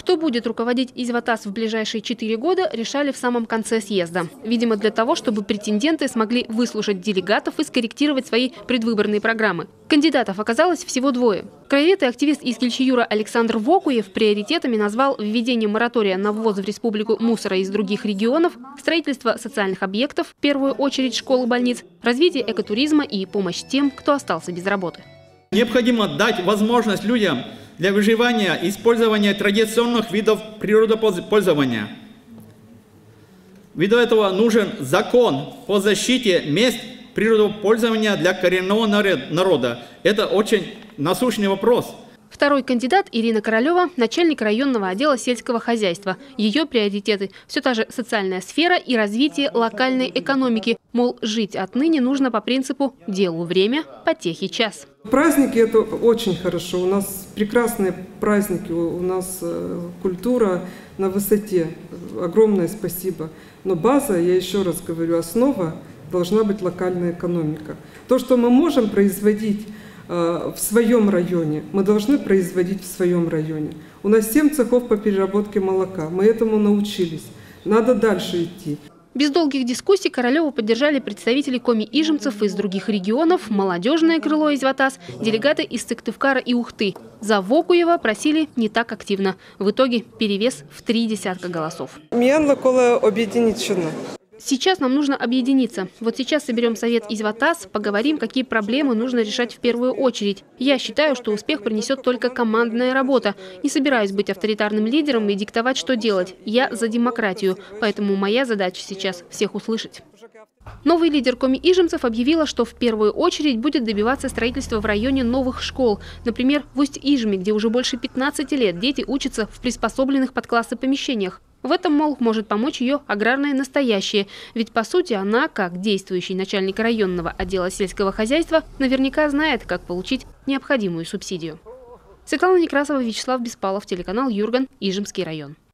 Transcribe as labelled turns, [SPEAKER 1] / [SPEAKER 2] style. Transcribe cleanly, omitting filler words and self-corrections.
[SPEAKER 1] Кто будет руководить Изватас в ближайшие 4 года, решали в самом конце съезда. Видимо, для того, чтобы претенденты смогли выслушать делегатов и скорректировать свои предвыборные программы. Кандидатов оказалось всего 2. Краевед и активист из Кельчиюра Александр Вокуев приоритетами назвал введение моратория на ввоз в республику мусора из других регионов, строительство социальных объектов, в первую очередь школ и больниц, развитие экотуризма и помощь тем, кто остался без работы.
[SPEAKER 2] Необходимо дать возможность людям для выживания и использования традиционных видов природопользования. Ввиду этого нужен закон по защите мест природопользования для коренного народа. Это очень насущный вопрос.
[SPEAKER 1] Второй кандидат Ирина Королева – начальник районного отдела сельского хозяйства. Ее приоритеты – все та же социальная сфера и развитие локальной экономики. Мол, жить отныне нужно по принципу «делу время, потехи час».
[SPEAKER 3] Праздники – это очень хорошо. У нас прекрасные праздники, у нас культура на высоте. Огромное спасибо. Но база, я еще раз говорю, основа должна быть локальная экономика. То, что мы можем производить в своем районе, мы должны производить в своем районе. У нас 7 цехов по переработке молока. Мы этому научились. Надо дальше идти.
[SPEAKER 1] Без долгих дискуссий Королеву поддержали представители коми-ижемцев из других регионов, молодежное крыло Изватас, делегаты из Сыктывкара и Ухты. За Вокуева просили не так активно. В итоге перевес в 3 десятка голосов. Сейчас нам нужно объединиться. Вот сейчас соберем совет Изватас, поговорим, какие проблемы нужно решать в первую очередь. Я считаю, что успех принесет только командная работа. Не собираюсь быть авторитарным лидером и диктовать, что делать. Я за демократию, поэтому моя задача сейчас всех услышать. Новый лидер коми-ижемцев объявила, что в первую очередь будет добиваться строительства в районе новых школ. Например, в Усть-Ижме, где уже больше 15 лет дети учатся в приспособленных под классы помещениях. В этом, мол, может помочь ее аграрное настоящее. Ведь, по сути, она, как действующий начальник районного отдела сельского хозяйства, наверняка знает, как получить необходимую субсидию. Светлана Некрасова, Вячеслав Беспалов, телеканал Юрган, Ижемский район.